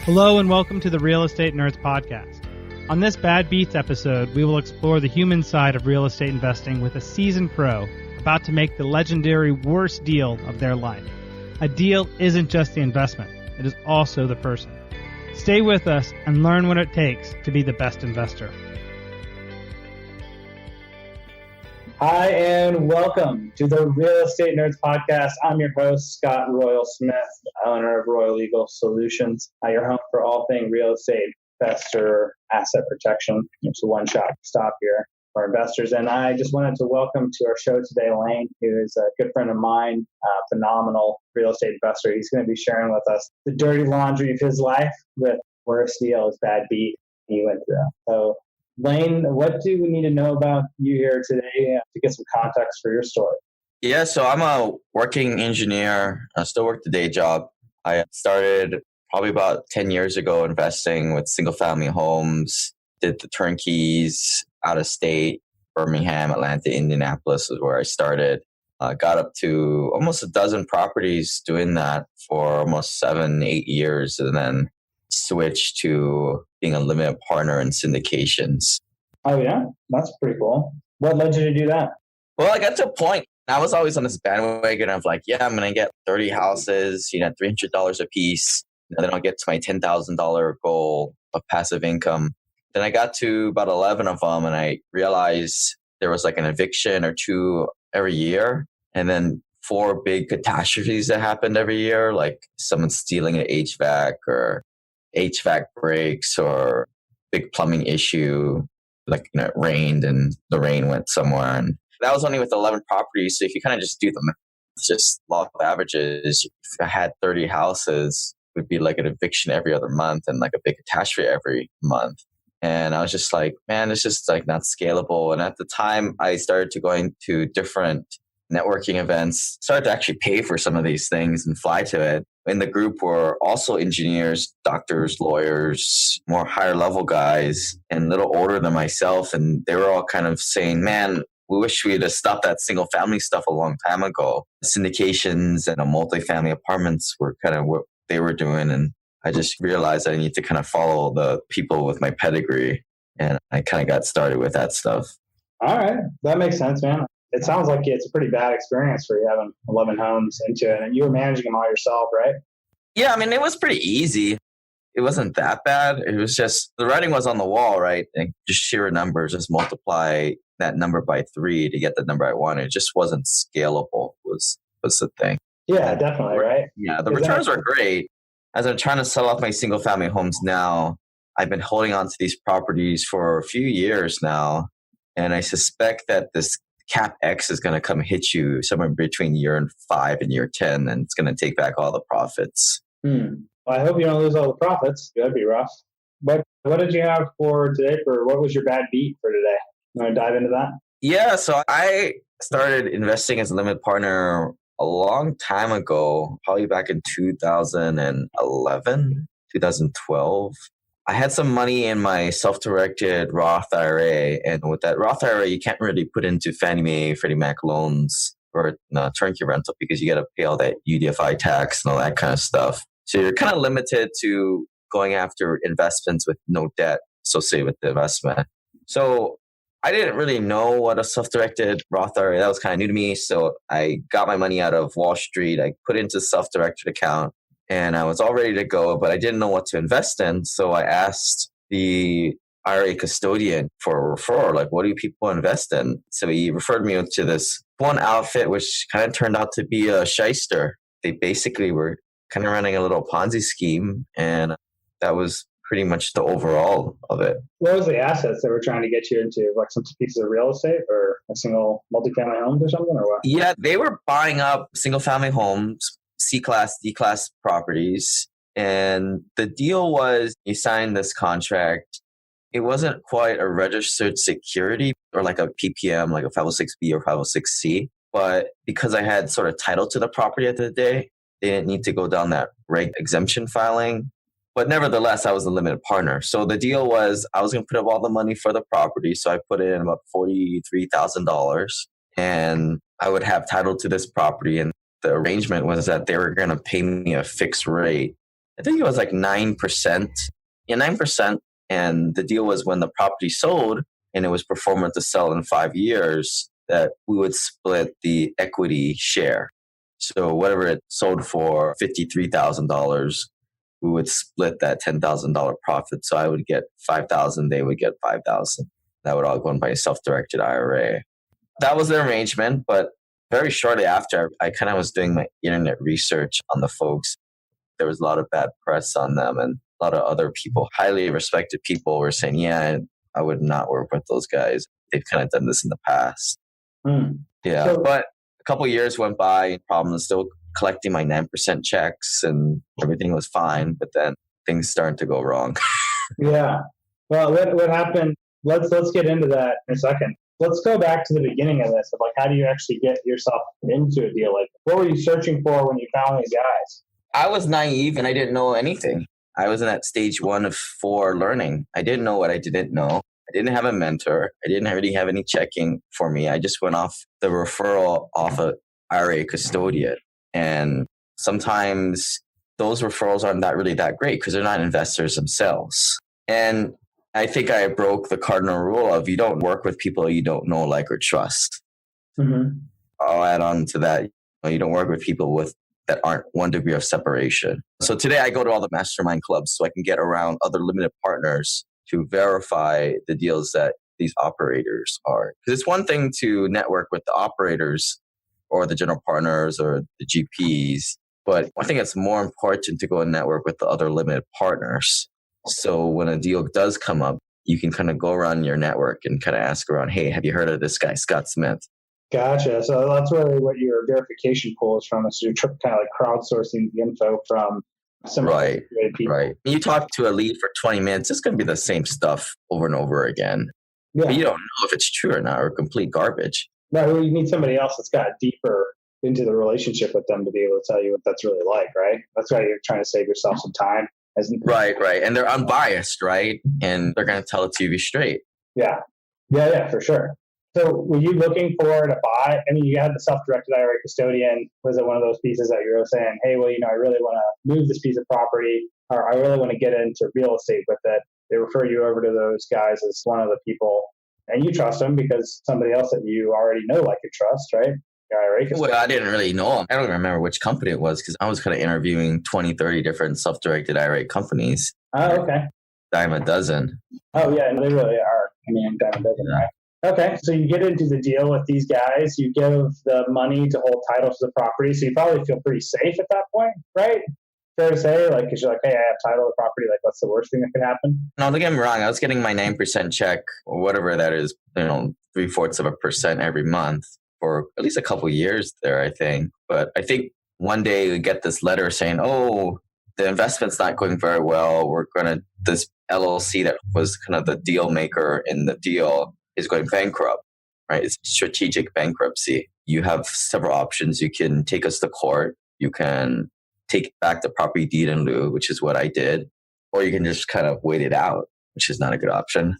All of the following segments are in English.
Hello and welcome to the Real Estate Nerds Podcast. On this Bad Beats episode, we will explore the human side of real estate investing with a seasoned pro about to make the legendary worst deal of their life. A deal isn't just the investment, it is also the person. Stay with us and learn what it takes to be the best investor. Hi, and welcome to the Real Estate Nerds Podcast. I'm your host, Scott Royal Smith, owner of Royal Legal Solutions. Your home for all things real estate, investor, asset protection. It's a one-shop stop here for investors. And I just wanted to welcome to our show today, Lane, who is a good friend of mine, phenomenal real estate investor. He's going to be sharing with us the dirty laundry of his life with worst deals, bad beat he went through. So, Lane, what do we need to know about you here today to get some context for your story? Yeah, so I'm a working engineer. I still work the day job. I started probably about 10 years ago investing with single-family homes, did the turnkeys out of state, Birmingham, Atlanta, Indianapolis is where I started. Got up to almost a dozen properties doing that for almost 7-8 years, and then switched to being a limited partner in syndications. Oh, yeah? That's pretty cool. What led you to do that? Well, I got to a point. I was always on this bandwagon of like, yeah, I'm going to get 30 houses, $300 a piece. And then I'll get to my $10,000 goal of passive income. Then I got to about 11 of them, and I realized there was like an eviction or two every year. And then 4 big catastrophes that happened every year, like someone stealing an HVAC or HVAC breaks or big plumbing issue, like it rained and the rain went somewhere. And that was only with 11 properties. So if you kind of just do them, it's just law of averages. If I had 30 houses, it would be like an eviction every other month and like a big catastrophe every month. And I was just like, man, it's just like not scalable. And at the time I started to going to different networking events, started to actually pay for some of these things and fly to it. In the group were also engineers, doctors, lawyers, more higher level guys, and a little older than myself. And they were all kind of saying, man, we wish we had stopped that single family stuff a long time ago. Syndications and multifamily apartments were kind of what they were doing. And I just realized I need to kind of follow the people with my pedigree. And I kind of got started with that stuff. All right. That makes sense, man. It sounds like it's a pretty bad experience for you having 11 homes into it, and you were managing them all yourself, right? Yeah, I mean, it was pretty easy. It wasn't that bad. It was just, the writing was on the wall, right? And just sheer numbers, just multiply that number by 3 to get the number I wanted. It just wasn't scalable was the thing. Yeah, definitely, right? Yeah, the returns were great. As I'm trying to sell off my single family homes now, I've been holding on to these properties for a few years now. And I suspect that this Cap X is going to come hit you somewhere between year 5 and year 10, and it's going to take back all the profits. Well, I hope you don't lose all the profits. That'd be rough. But what did you have for today? What was your bad beat for today? You want to dive into that? Yeah, so I started investing as a limited partner a long time ago, probably back in 2011, 2012. I had some money in my self-directed Roth IRA, and with that Roth IRA, you can't really put into Fannie Mae, Freddie Mac loans or turnkey rental because you got to pay all that UDFI tax and all that kind of stuff. So you're kind of limited to going after investments with no debt associated with the investment. So I didn't really know what a self-directed Roth IRA, that was kind of new to me. So I got my money out of Wall Street. I put it into a self-directed account. And I was all ready to go, but I didn't know what to invest in. So I asked the IRA custodian for a referral, like, what do people invest in? So he referred me to this one outfit, which kind of turned out to be a shyster. They basically were kind of running a little Ponzi scheme. And that was pretty much the overall of it. What was the assets that were trying to get you into? Like some pieces of real estate or a single multifamily homes or something, or what? Yeah, they were buying up single family homes, C-class, D-class properties. And the deal was you signed this contract. It wasn't quite a registered security or like a PPM, like a 506B or 506C. But because I had sort of title to the property at the day, they didn't need to go down that reg exemption filing. But nevertheless, I was a limited partner. So the deal was I was going to put up all the money for the property. So I put in about $43,000 and I would have title to this property. And the arrangement was that they were going to pay me a fixed rate I think it was like 9%. Yeah, 9%. And the deal was when the property sold and it was performant to sell in 5 years, that we would split the equity share. So whatever it sold for, $53,000, we would split that $10,000 profit. So I would get $5,000, they would get $5,000. That would all go in by a self-directed IRA. That was the arrangement, but very shortly after, I kind of was doing my internet research on the folks. There was a lot of bad press on them, and a lot of other people, highly respected people, were saying, yeah, I would not work with those guys. They've kind of done this in the past. Yeah, so, but a couple of years went by, problems, still collecting my 9% checks, and everything was fine, but then things started to go wrong. Yeah. Well, what happened? Let's get into that in a second. Let's go back to the beginning of this, of like, how do you actually get yourself into a deal? Like, what were you searching for when you found these guys? I was naive and I didn't know anything. I was in that stage 1 of 4 learning. I didn't know what I didn't know. I didn't have a mentor. I didn't really have any checking for me. I just went off the referral off an IRA custodian. And sometimes those referrals aren't really that great because they're not investors themselves. And I think I broke the cardinal rule of you don't work with people you don't know, like, or trust. Mm-hmm. I'll add on to that. You don't work with people that aren't 1 degree of separation. So today I go to all the mastermind clubs so I can get around other limited partners to verify the deals that these operators are. Because it's one thing to network with the operators or the general partners or the GPs, but I think it's more important to go and network with the other limited partners. So when a deal does come up, you can kind of go around your network and kind of ask around, hey, have you heard of this guy, Scott Smith? Gotcha. So that's really what your verification pool is from. So you're kind of like crowdsourcing the info from some right, people. Right. You talk to a lead for 20 minutes, it's going to be the same stuff over and over again. Yeah. But you don't know if it's true or not, or complete garbage. No, you need somebody else that's got deeper into the relationship with them to be able to tell you what that's really like, right? That's why you're trying to save yourself some time. Right. And they're unbiased, right? And they're going to tell it to you straight. Yeah, for sure. So were you looking for to buy? I mean, you had the self-directed IRA custodian. Was it one of those pieces that you were saying, hey, well, I really want to move this piece of property, or I really want to get into real estate with it? They refer you over to those guys as one of the people, and you trust them because somebody else that you already know, like, you trust, right? Well, I didn't really know them. I don't remember which company it was because I was kind of interviewing 20, 30 different self-directed IRA companies. Oh, okay. Dime a dozen. Oh, yeah, they really are. I mean, dime a dozen, right? Okay, so you get into the deal with these guys. You give the money to hold title to the property, so you probably feel pretty safe at that point, right? Fair to say, like, because you're like, hey, I have title to the property. Like, what's the worst thing that could happen? No, don't get me wrong. I was getting my 9% check or whatever that is, 0.75% every month for at least a couple of years there, I think. But I think one day we get this letter saying, oh, the investment's not going very well. This LLC that was kind of the deal maker in the deal is going bankrupt, right? It's strategic bankruptcy. You have several options. You can take us to court. You can take back the property deed in lieu, which is what I did. Or you can just kind of wait it out, which is not a good option.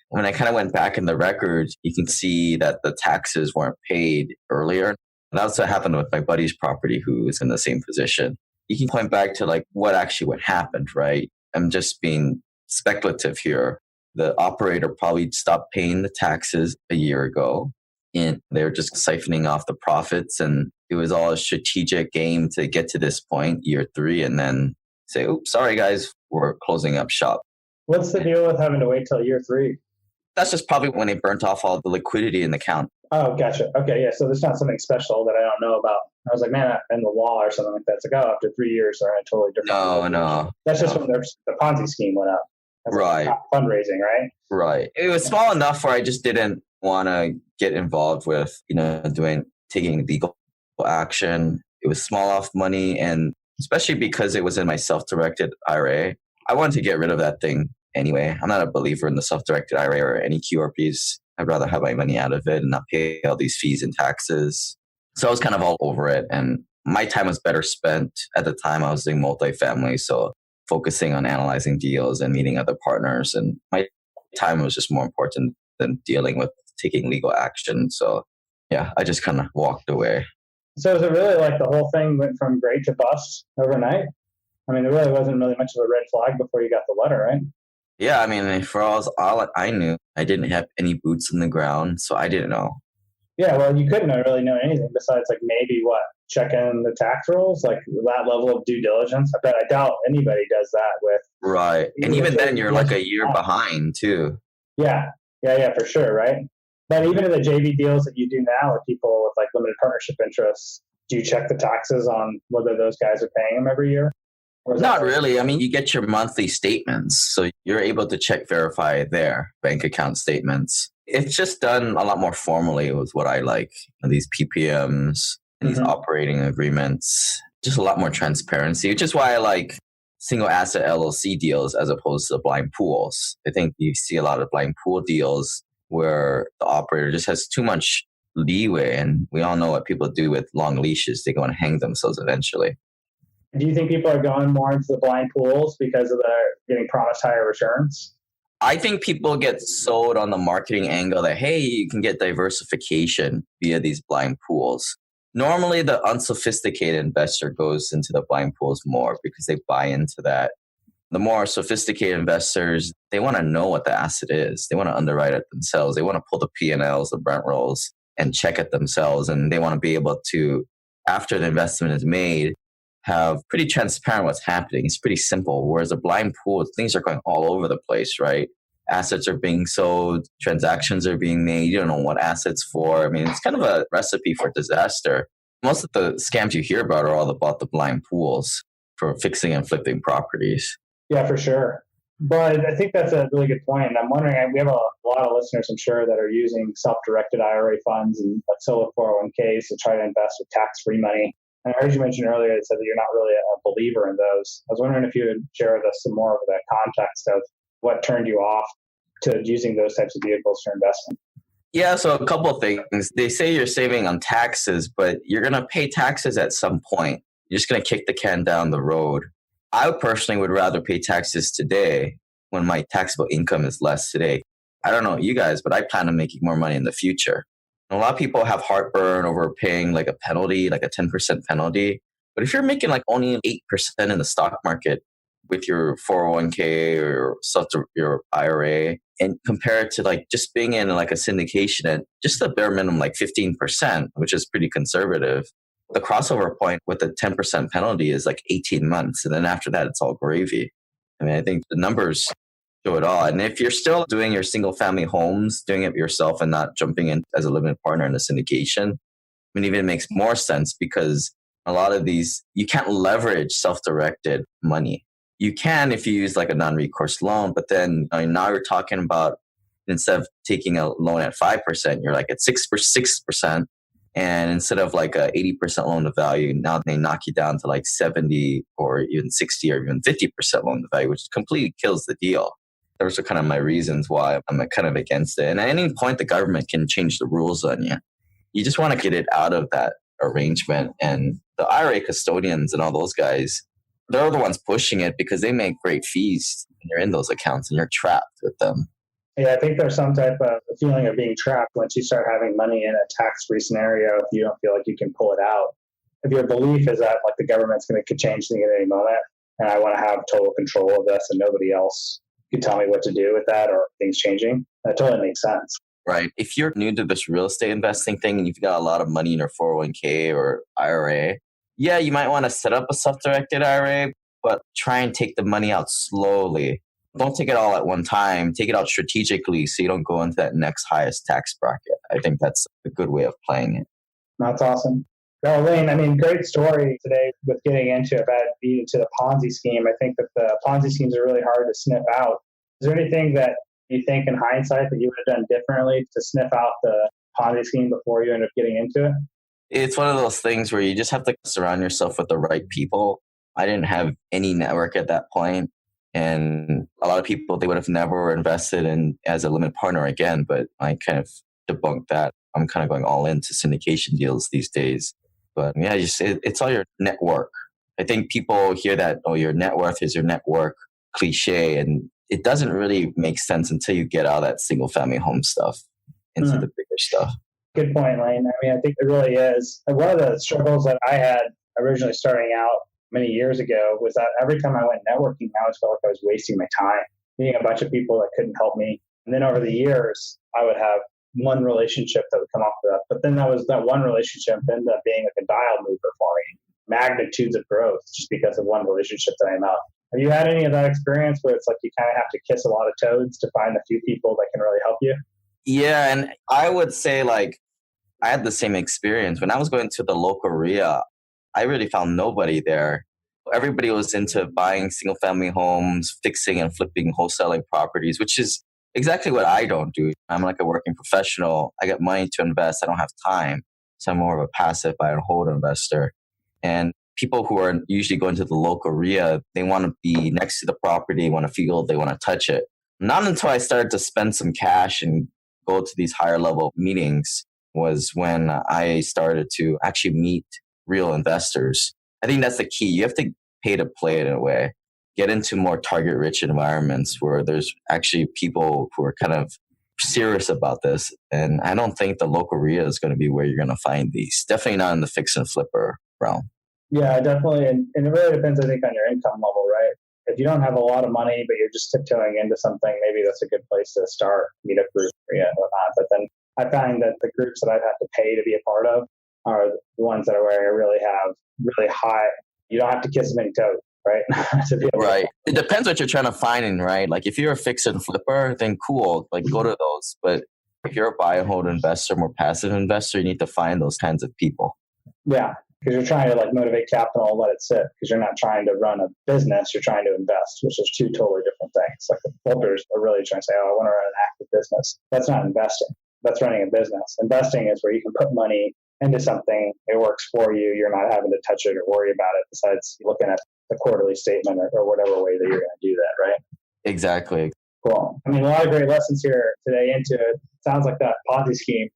When I kind of went back in the records, you can see that the taxes weren't paid earlier. And that's what happened with my buddy's property who is in the same position. You can point back to like what happened, right? I'm just being speculative here. The operator probably stopped paying the taxes a year ago and they were just siphoning off the profits. And it was all a strategic game to get to this point, year 3, and then say, oops, sorry guys, we're closing up shop. What's the deal with having to wait till year 3? That's just probably when they burnt off all the liquidity in the account. Oh, gotcha. Okay, yeah. So there's not something special that I don't know about. I was like, man, in the law or something like that. It's like, oh, after 3 years, they're in a totally different. No. That's just when the Ponzi scheme went up. That's right. Like fundraising, right? Right. It was small enough where I just didn't want to get involved with, taking legal action. It was small off money, and especially because it was in my self-directed IRA, I wanted to get rid of that thing anyway. I'm not a believer in the self-directed IRA or any QRPs. I'd rather have my money out of it and not pay all these fees and taxes. So I was kind of all over it. And my time was better spent at the time. I was doing multifamily. So focusing on analyzing deals and meeting other partners. And my time was just more important than dealing with taking legal action. So yeah, I just kind of walked away. So is it really like the whole thing went from great to bust overnight? I mean, there really wasn't really much of a red flag before you got the letter, right? Yeah, I mean, for all I knew, I didn't have any boots in the ground, so I didn't know. Yeah, well, you couldn't really know anything besides like maybe what, checking the tax rolls, like that level of due diligence. I doubt anybody does that with. Right. And even then, you're like a year behind too. Yeah, for sure, right? But even in the JV deals that you do now with people with like limited partnership interests, do you check the taxes on whether those guys are paying them every year? Not really. I mean, you get your monthly statements, so you're able to verify their bank account statements. It's just done a lot more formally with what I like. These PPMs and these operating agreements, just a lot more transparency, which is why I like single asset LLC deals as opposed to blind pools. I think you see a lot of blind pool deals where the operator just has too much leeway, and we all know what people do with long leashes. They go and hang themselves eventually. Do you think people are going more into the blind pools because of the getting promised higher returns? I think people get sold on the marketing angle that, hey, you can get diversification via these blind pools. Normally, the unsophisticated investor goes into the blind pools more because they buy into that. The more sophisticated investors, they want to know what the asset is. They want to underwrite it themselves. They want to pull the P&Ls, the rent rolls, and check it themselves. And they want to be able to, after the investment is made, have pretty transparent what's happening. It's pretty simple. Whereas a blind pool, things are going all over the place, right? Assets are being sold, transactions are being made. You don't know what assets for. I mean, it's kind of a recipe for disaster. Most of the scams you hear about are all about the blind pools for fixing and flipping properties. Yeah, for sure. But I think that's a really good point. I'm wondering, we have a lot of listeners, I'm sure, that are using self-directed IRA funds and like solo 401ks to try to invest with tax-free money. And I heard you mention earlier that said that you're not really a believer in those. I was wondering if you would share with us some more of the context of what turned you off to using those types of vehicles for investing. Yeah, so a couple of things. They say you're saving on taxes, but you're going to pay taxes at some point. You're just going to kick the can down the road. I personally would rather pay taxes today when my taxable income is less today. I don't know you guys, but I plan on making more money in the future. A lot of people have heartburn over paying like a penalty, like a 10% penalty. But if you're making like only 8% in the stock market with your 401k or your IRA, and compare it to like just being in like a syndication at just the bare minimum, like 15%, which is pretty conservative. The crossover point with the 10% penalty is like 18 months. And then after that, it's all gravy. I mean, I think the numbers show it all. And if you're still doing your single family homes, doing it yourself and not jumping in as a limited partner in a syndication, I mean, even makes more sense because a lot of these, you can't leverage self-directed money. You can if you use like a non-recourse loan, but then now you're talking about instead of taking a loan at 5%, you're like at 6%. And instead of like a 80% loan to value, now they knock you down to like 70 or even 60 or even 50% loan to value, which completely kills the deal. Those are kind of my reasons why I'm kind of against it. And at any point, the government can change the rules on you. You just want to get it out of that arrangement. And the IRA custodians and all those guys, they're the ones pushing it because they make great fees when you're in those accounts and you're trapped with them. Yeah, I think there's some type of feeling of being trapped once you start having money in a tax-free scenario if you don't feel like you can pull it out. If your belief is that like the government's going to change things at any moment and I want to have total control of this and nobody else can tell me what to do with that or things changing, that totally makes sense. Right. If you're new to this real estate investing thing and you've got a lot of money in your 401k or IRA, yeah, you might want to set up a self-directed IRA, but try and take the money out slowly. Don't take it all at one time. Take it out strategically so you don't go into that next highest tax bracket. I think that's a good way of playing it. That's awesome. Well, Lane, I mean, great story today with getting into the Ponzi scheme. I think that the Ponzi schemes are really hard to sniff out. Is there anything that you think in hindsight that you would have done differently to sniff out the Ponzi scheme before you end up getting into it? It's one of those things where you just have to surround yourself with the right people. I didn't have any network at that point. And a lot of people, they would have never invested in as a limited partner again, but I kind of debunked that. I'm kind of going all into syndication deals these days. But yeah, it's all your network. I think people hear that, oh, your net worth is your network cliche, and it doesn't really make sense until you get out of that single family home stuff into the bigger stuff. Good point, Lane. I mean, I think it really is. One of the struggles that I had originally starting out many years ago was that every time I went networking, I always felt like I was wasting my time, meeting a bunch of people that couldn't help me. And then over the years, I would have one relationship that would come off of that. But then that one relationship ended up being like a dial mover for me, magnitudes of growth just because of one relationship that I met. Have you had any of that experience where it's like you kind of have to kiss a lot of toads to find a few people that can really help you? Yeah, and I would say like I had the same experience. When I was going to the local RIA, I really found nobody there. Everybody was into buying single family homes, fixing and flipping, wholesaling properties, which is exactly what I don't do. I'm like a working professional. I get money to invest. I don't have time. So I'm more of a passive buy and hold investor. And people who are usually going to the local RIA, they want to be next to the property, want to feel, they want to touch it. Not until I started to spend some cash and go to these higher level meetings was when I started to actually meet real investors. I think that's the key. You have to pay to play it in a way. Get into more target rich environments where there's actually people who are kind of serious about this. And I don't think the local RIA is going to be where you're going to find these. Definitely not in the fix and flipper realm. Yeah, definitely. And it really depends, I think, on your income level, right? If you don't have a lot of money, but you're just tiptoeing into something, maybe that's a good place to start, meet a group and whatnot. But then I find that the groups that I've had to pay to be a part of are the ones that are where I really have really high, you don't have to kiss as many toes, right? Right. It depends what you're trying to find, right? Like if you're a fix and flipper, then cool, like go to those. But if you're a buy and hold investor, more passive investor, you need to find those kinds of people. Yeah. Because you're trying to like motivate capital and let it sit. Because you're not trying to run a business, you're trying to invest, which is two totally different things. Like the flippers are really trying to say, oh, I want to run an active business. That's not investing. That's running a business. Investing is where you can put money into something, it works for you, you're not having to touch it or worry about it, besides looking at the quarterly statement or whatever way that you're going to do that, right? Exactly. Cool. I mean, a lot of great lessons here today into it. Sounds like that Ponzi scheme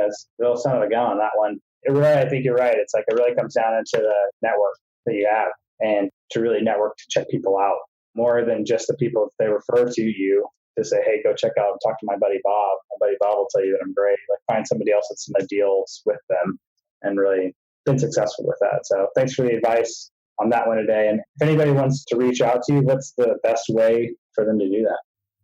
is real son of a gun on that one. It really, I think you're right. It's like it really comes down into the network that you have and to really network to check people out more than just the people if they refer to you to say, hey, go check out, talk to my buddy Bob. My buddy Bob will tell you that I'm great. Like find somebody else that's in the deals with them and really been successful with that. So thanks for the advice on that one today. And if anybody wants to reach out to you, what's the best way for them to do that?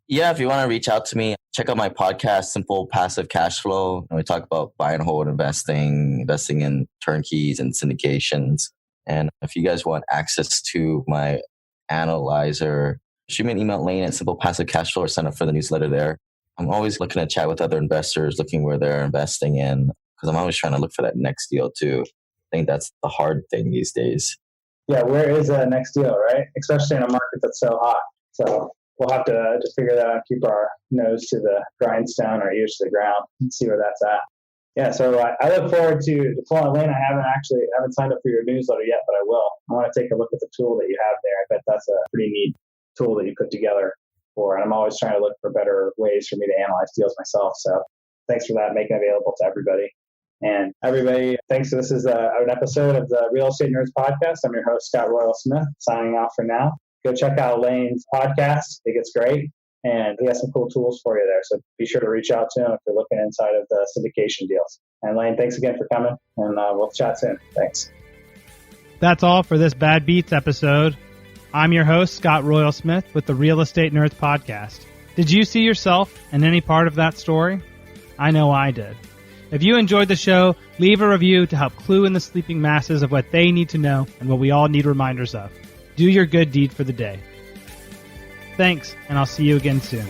Yeah, if you want to reach out to me, check out my podcast, Simple Passive Cash Flow. We talk about buy and hold investing in turnkeys and syndications. And if you guys want access to my analyzer, shoot me an email at Lane at Simple Passive Cash Flow or sign up for the newsletter there. I'm always looking to chat with other investors, looking where they're investing in, because I'm always trying to look for that next deal too. I think that's the hard thing these days. Yeah, where is that next deal, right? Especially in a market that's so hot. So we'll have to just figure that out, keep our nose to the grindstone, our ears to the ground, and see where that's at. Yeah, so I look forward to deploying. Lane, I haven't signed up for your newsletter yet, but I will. I want to take a look at the tool that you have there. I bet that's a pretty neat tool that you put together for. And I'm always trying to look for better ways for me to analyze deals myself. So thanks for that, making it available to everybody. And everybody, thanks. This is an episode of the Real Estate Nerds Podcast. I'm your host, Scott Royal Smith, signing off for now. Go check out Lane's podcast. I think it's great. And he has some cool tools for you there. So be sure to reach out to him if you're looking inside of the syndication deals. And Lane, thanks again for coming. And we'll chat soon. Thanks. That's all for this Bad Beats episode. I'm your host, Scott Royal Smith, with the Real Estate Nerds Podcast. Did you see yourself in any part of that story? I know I did. If you enjoyed the show, leave a review to help clue in the sleeping masses of what they need to know and what we all need reminders of. Do your good deed for the day. Thanks, and I'll see you again soon.